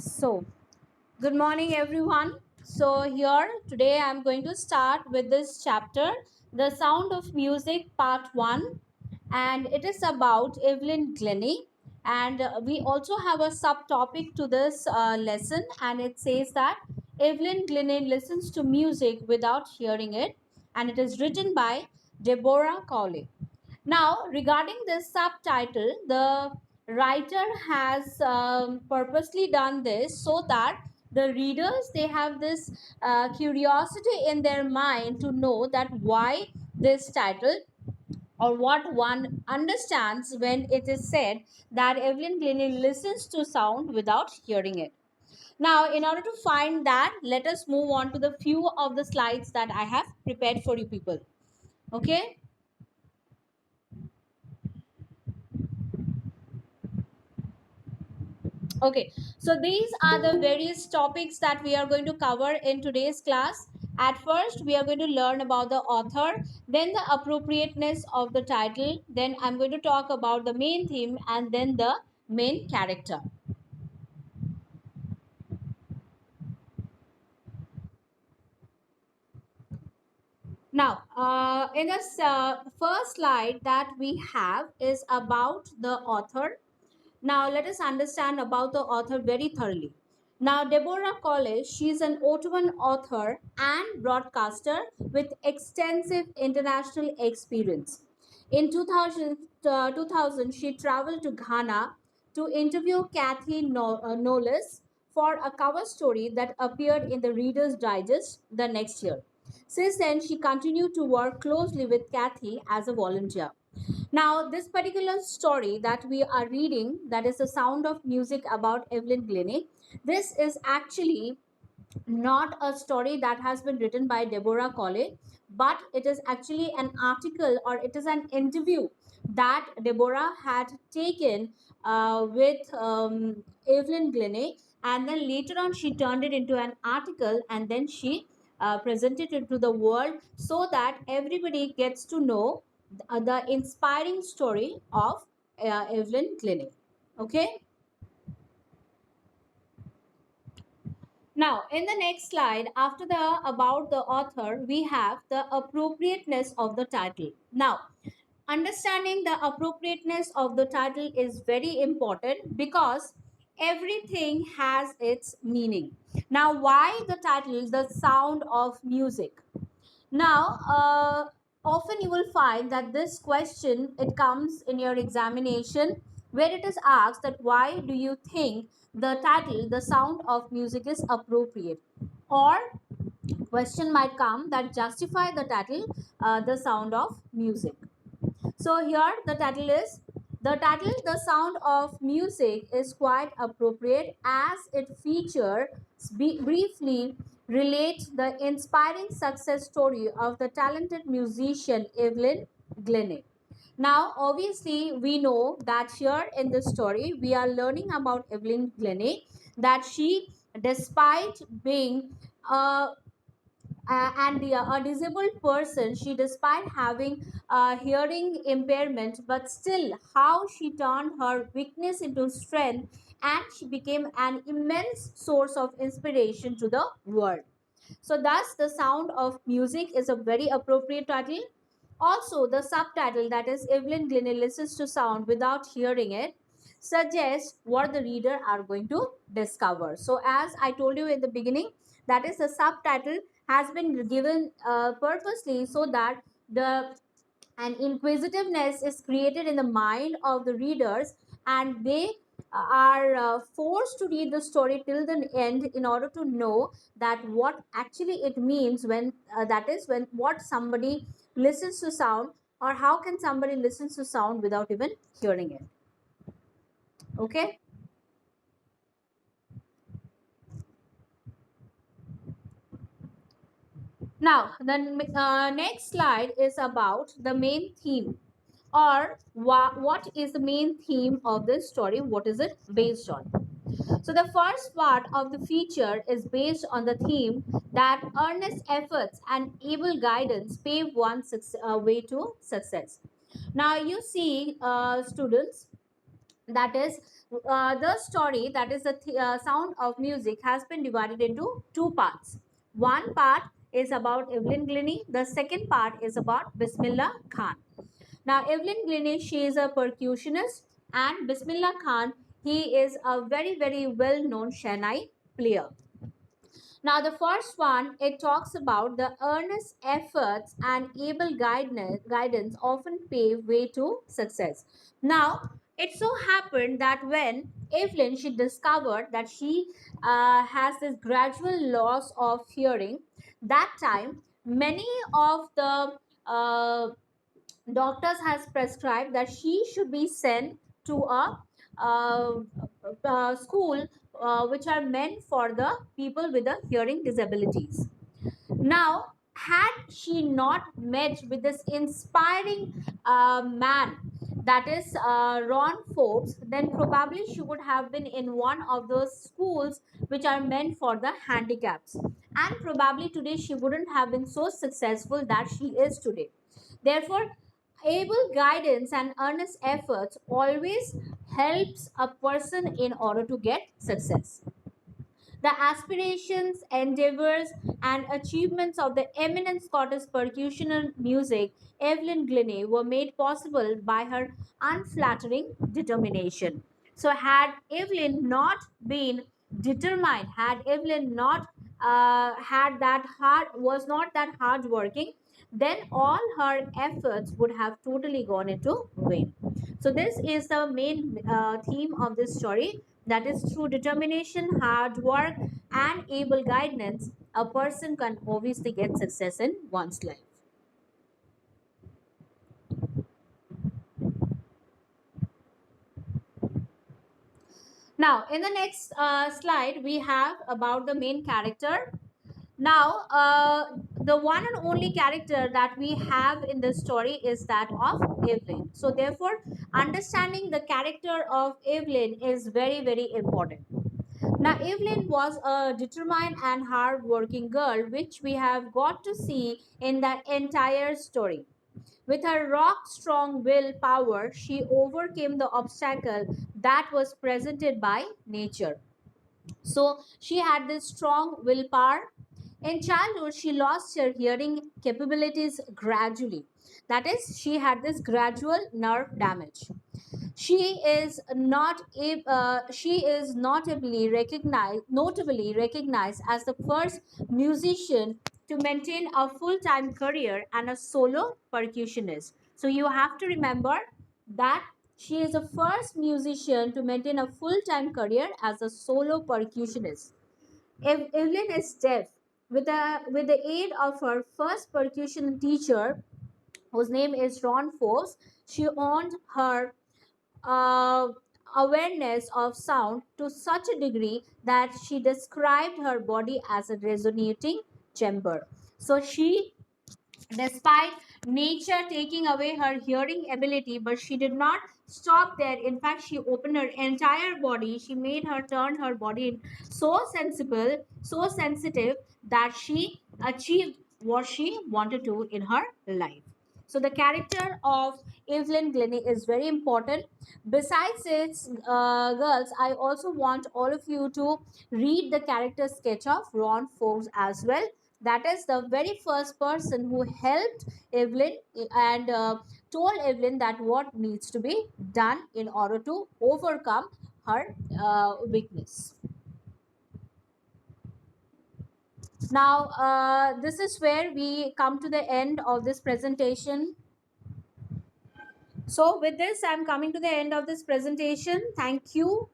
So, good morning, everyone. So, here today I'm going to start with this chapter, The Sound of Music, Part 1, and it is about Evelyn Glennie. And we also have a subtopic to this lesson, and it says that Evelyn Glennie listens to music without hearing it, and it is written by Deborah Cowley. Now, regarding this subtitle, the writer has purposely done this so that the readers they have this curiosity in their mind to know that why this title or what one understands when it is said that Evelyn Glennie listens to sound without hearing it. Now, in order to find that, let us move on to the few of the slides that I have prepared for you people. Okay. Okay, so these are the various topics that we are going to cover in today's class. At first, we are going to learn about the author, then the appropriateness of the title, then I'm going to talk about the main theme, and then the main character. Now, in the first slide that we have is about the author. Now, let us understand about the author very thoroughly. Now, Deborah College, she is an Ottoman author and broadcaster with extensive international experience. In 2000 she traveled to Ghana to interview Kathy Knowles for a cover story that appeared in the Reader's Digest the next year. Since then, she continued to work closely with Kathy as a volunteer. Now, this particular story that we are reading, that is the sound of music about Evelyn Glennie, this is actually not a story that has been written by Deborah Colley, but it is actually an article or it is an interview that Deborah had taken with Evelyn Glennie, and then later on she turned it into an article and then she presented it to the world so that everybody gets to know the inspiring story of Evelyn Glennie. Okay. Now, in the next slide, after the about the author, we have the appropriateness of the title. Now, understanding the appropriateness of the title is very important because everything has its meaning. Now, why the title, The Sound of Music? Now, often you will find that this question it comes in your examination where it is asked that why do you think the title The Sound of Music is appropriate, or question might come that justify the title The Sound of Music. So here the sound of music is quite appropriate as it features briefly relate the inspiring success story of the talented musician Evelyn Glennie. Now, obviously, we know that here in this story, we are learning about Evelyn Glennie that she, despite being a and a disabled person, she despite having hearing impairment, but still how she turned her weakness into strength and she became an immense source of inspiration to the world. So thus the sound of music is a very appropriate title. Also, the subtitle, that is Evelyn Glennie listens to sound without hearing it, suggests what the reader are going to discover. So as I told you in the beginning, that is the subtitle has been given purposely so that the an inquisitiveness is created in the mind of the readers, and they are forced to read the story till the end in order to know that what actually it means when that is when what somebody listens to sound, or how can somebody listen to sound without even hearing it. Okay. Now the next slide is about the main theme, or what is the main theme of this story, what is it based on. So the first part of the feature is based on the theme that earnest efforts and able guidance pave one's way to success. Now you see, students, That is, the story, that is Sound of Music, has been divided into two parts. One part is about Evelyn Glennie, the second part is about Bismillah Khan. Now, Evelyn Glennie, she is a percussionist, and Bismillah Khan, he is a very, very well known Shehnai player. Now, the first one, it talks about the earnest efforts and able guidance often pave way to success. Now, it so happened that when Evelyn, she discovered that she has this gradual loss of hearing, that time many of the doctors has prescribed that she should be sent to a uh, school which are meant for the people with the hearing disabilities. Now, had she not met with this inspiring man, that is Ron Forbes, then probably she would have been in one of those schools which are meant for the handicaps. And probably today she wouldn't have been so successful that she is today. Therefore, able guidance and earnest efforts always helps a person in order to get success. The aspirations, endeavors, and achievements of the eminent Scottish percussion music, Evelyn Glennie, were made possible by her unflattering determination. So, had Evelyn not been determined, had Evelyn not had that hard, was not that hard working, then all her efforts would have totally gone into vain. So, this is the main theme of this story, that is, through determination, hard work, and able guidance, a person can obviously get success in one's life. Now, in the next slide, we have about the main character. Now, the one and only character that we have in this story is that of Evelyn. So, therefore, understanding the character of Evelyn is very, very important. Now, Evelyn was a determined and hard-working girl, which we have got to see in the entire story. With her rock-strong willpower, she overcame the obstacle that was presented by nature. So, she had this strong willpower. In childhood, she lost her hearing capabilities gradually. That is, she had this gradual nerve damage. She is notably recognized as the first musician to maintain a full-time career and a solo percussionist. So you have to remember that she is the first musician to maintain a full-time career as a solo percussionist. Evelyn is deaf. With the aid of her first percussion teacher, whose name is Ron Forbes, she earned her uh, awareness of sound to such a degree that she described her body as a resonating chamber. So she, despite nature taking away her hearing ability, but she did not stop there. In fact, she opened her entire body. She made her turn her body so sensible, so sensitive, that she achieved what she wanted to in her life. So the character of Evelyn Glennie is very important. Besides its girls, I also want all of you to read the character sketch of Ron Forbes as well. That is the very first person who helped Evelyn and told Evelyn that what needs to be done in order to overcome her weakness. Now, this is where we come to the end of this presentation. So, with this, I'm coming to the end of this presentation. Thank you.